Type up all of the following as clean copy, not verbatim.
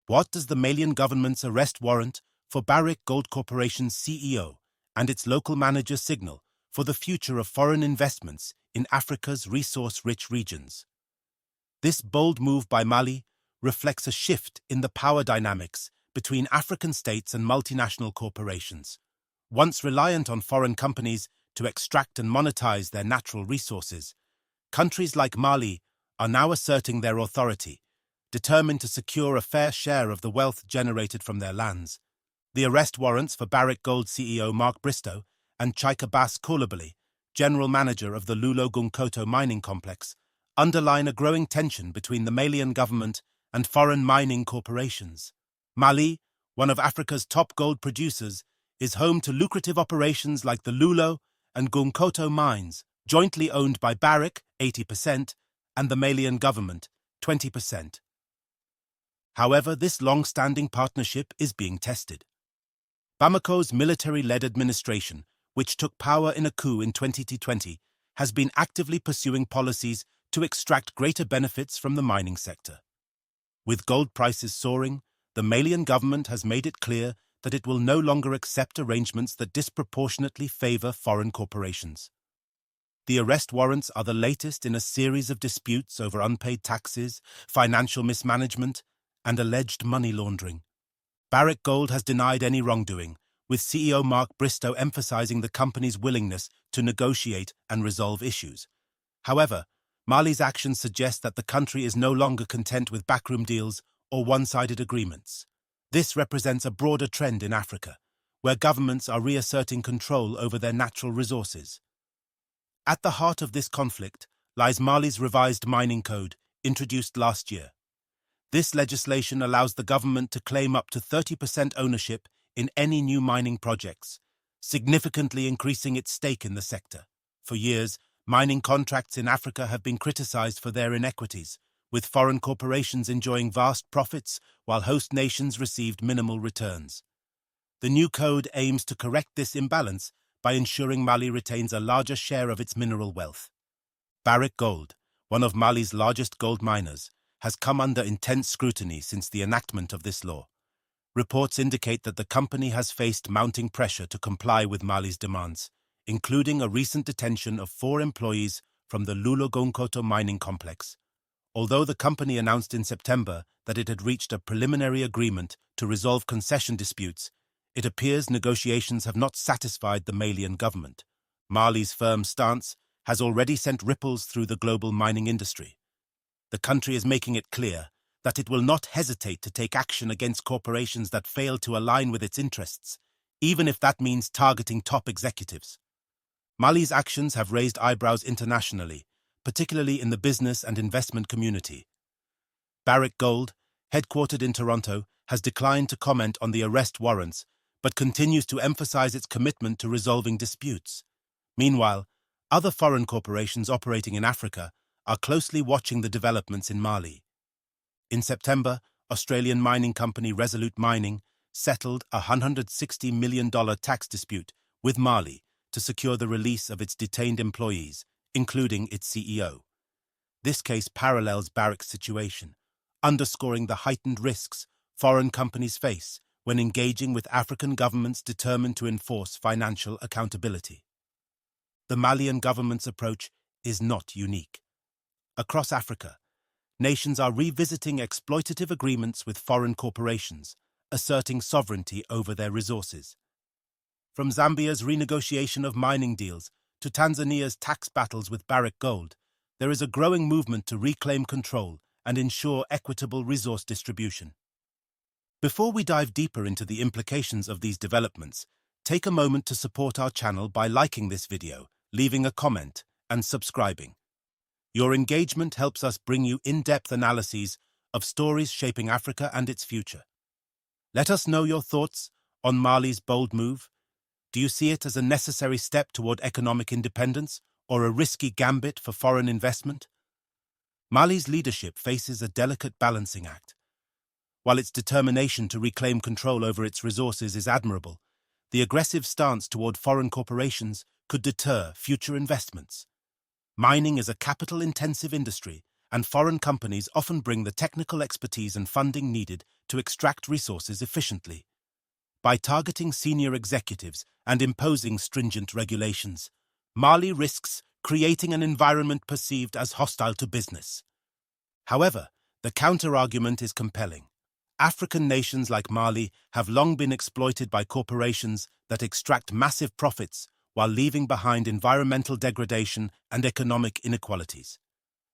What does the Malian government's arrest warrant for Barrick Gold Corporation's CEO and its local manager signal for the future of foreign investments in Africa's resource-rich regions? This bold move by Mali reflects a shift in the power dynamics between African states and multinational corporations. Once reliant on foreign companies to extract and monetize their natural resources, countries like Mali are now asserting their authority, determined to secure a fair share of the wealth generated from their lands. The arrest warrants for Barrick Gold CEO Mark Bristow and Cheick Abass Coulibaly, general manager of the Loulo-Gounkoto mining complex, underline a growing tension between the Malian government and foreign mining corporations. Mali, one of Africa's top gold producers, is home to lucrative operations like the Loulo and Gounkoto mines, jointly owned by Barrick, 80%, and the Malian government, 20%. However, this long-standing partnership is being tested. Bamako's military-led administration, which took power in a coup in 2020, has been actively pursuing policies to extract greater benefits from the mining sector. With gold prices soaring, the Malian government has made it clear that it will no longer accept arrangements that disproportionately favor foreign corporations. The arrest warrants are the latest in a series of disputes over unpaid taxes, financial mismanagement, and alleged money laundering. Barrick Gold has denied any wrongdoing, with CEO Mark Bristow emphasizing the company's willingness to negotiate and resolve issues. However, Mali's actions suggest that the country is no longer content with backroom deals or one-sided agreements. This represents a broader trend in Africa, where governments are reasserting control over their natural resources. At the heart of this conflict lies Mali's revised mining code, introduced last year. This legislation allows the government to claim up to 30% ownership in any new mining projects, significantly increasing its stake in the sector. For years, mining contracts in Africa have been criticized for their inequities, with foreign corporations enjoying vast profits while host nations received minimal returns. The new code aims to correct this imbalance by ensuring Mali retains a larger share of its mineral wealth. Barrick Gold, one of Mali's largest gold miners, has come under intense scrutiny since the enactment of this law. Reports indicate that the company has faced mounting pressure to comply with Mali's demands, including a recent detention of 4 employees from the Loulo-Gounkoto mining complex. Although the company announced in September that it had reached a preliminary agreement to resolve concession disputes, it appears negotiations have not satisfied the Malian government. Mali's firm stance has already sent ripples through the global mining industry. The country is making it clear that it will not hesitate to take action against corporations that fail to align with its interests, even if that means targeting top executives. Mali's actions have raised eyebrows internationally, particularly in the business and investment community. Barrick Gold, headquartered in Toronto, has declined to comment on the arrest warrants, but continues to emphasize its commitment to resolving disputes. Meanwhile, other foreign corporations operating in Africa are closely watching the developments in Mali. In September, Australian mining company Resolute Mining settled a $160 million tax dispute with Mali to secure the release of its detained employees, including its CEO. This case parallels Barrick's situation, underscoring the heightened risks foreign companies face when engaging with African governments determined to enforce financial accountability. The Malian government's approach is not unique. Across Africa, nations are revisiting exploitative agreements with foreign corporations, asserting sovereignty over their resources. From Zambia's renegotiation of mining deals to Tanzania's tax battles with Barrick Gold, there is a growing movement to reclaim control and ensure equitable resource distribution. Before we dive deeper into the implications of these developments, take a moment to support our channel by liking this video, leaving a comment, and subscribing. Your engagement helps us bring you in-depth analyses of stories shaping Africa and its future. Let us know your thoughts on Mali's bold move. Do you see it as a necessary step toward economic independence or a risky gambit for foreign investment? Mali's leadership faces a delicate balancing act. While its determination to reclaim control over its resources is admirable, the aggressive stance toward foreign corporations could deter future investments. Mining is a capital-intensive industry, and foreign companies often bring the technical expertise and funding needed to extract resources efficiently. By targeting senior executives and imposing stringent regulations, Mali risks creating an environment perceived as hostile to business. However, the counter-argument is compelling. African nations like Mali have long been exploited by corporations that extract massive profits while leaving behind environmental degradation and economic inequalities.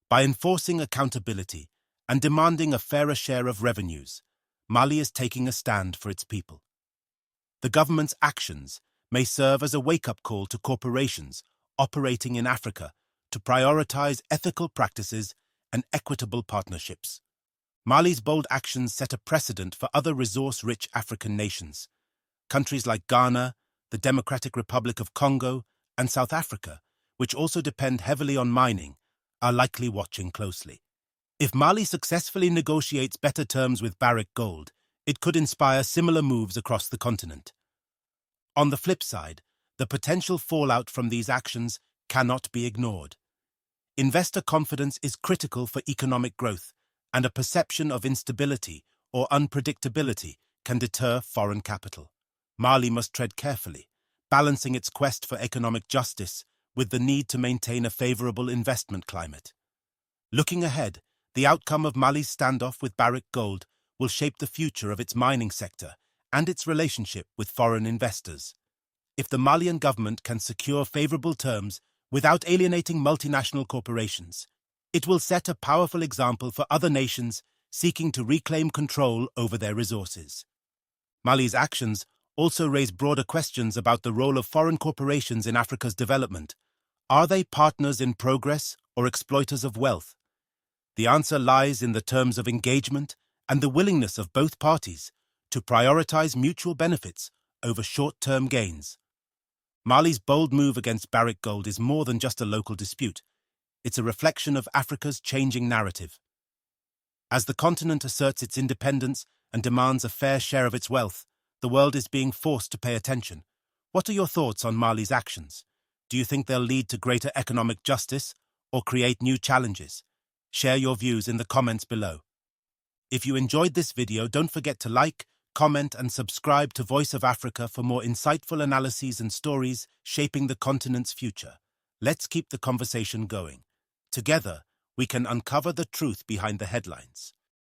By enforcing accountability and demanding a fairer share of revenues, Mali is taking a stand for its people. The government's actions may serve as a wake-up call to corporations operating in Africa to prioritize ethical practices and equitable partnerships. Mali's bold actions set a precedent for other resource-rich African nations. Countries like Ghana, the Democratic Republic of Congo, and South Africa, which also depend heavily on mining, are likely watching closely. If Mali successfully negotiates better terms with Barrick Gold, it could inspire similar moves across the continent. On the flip side, the potential fallout from these actions cannot be ignored. Investor confidence is critical for economic growth, and a perception of instability or unpredictability can deter foreign capital. Mali must tread carefully, balancing its quest for economic justice with the need to maintain a favorable investment climate. Looking ahead, the outcome of Mali's standoff with Barrick Gold will shape the future of its mining sector and its relationship with foreign investors. If the Malian government can secure favorable terms without alienating multinational corporations, it will set a powerful example for other nations seeking to reclaim control over their resources. Mali's actions also raise broader questions about the role of foreign corporations in Africa's development. Are they partners in progress or exploiters of wealth? The answer lies in the terms of engagement and the willingness of both parties to prioritize mutual benefits over short-term gains. Mali's bold move against Barrick Gold is more than just a local dispute. It's a reflection of Africa's changing narrative. As the continent asserts its independence and demands a fair share of its wealth, the world is being forced to pay attention. What are your thoughts on Mali's actions? Do you think they'll lead to greater economic justice or create new challenges? Share your views in the comments below. If you enjoyed this video, don't forget to like, comment, and subscribe to Voice of Africa for more insightful analyses and stories shaping the continent's future. Let's keep the conversation going. Together, we can uncover the truth behind the headlines.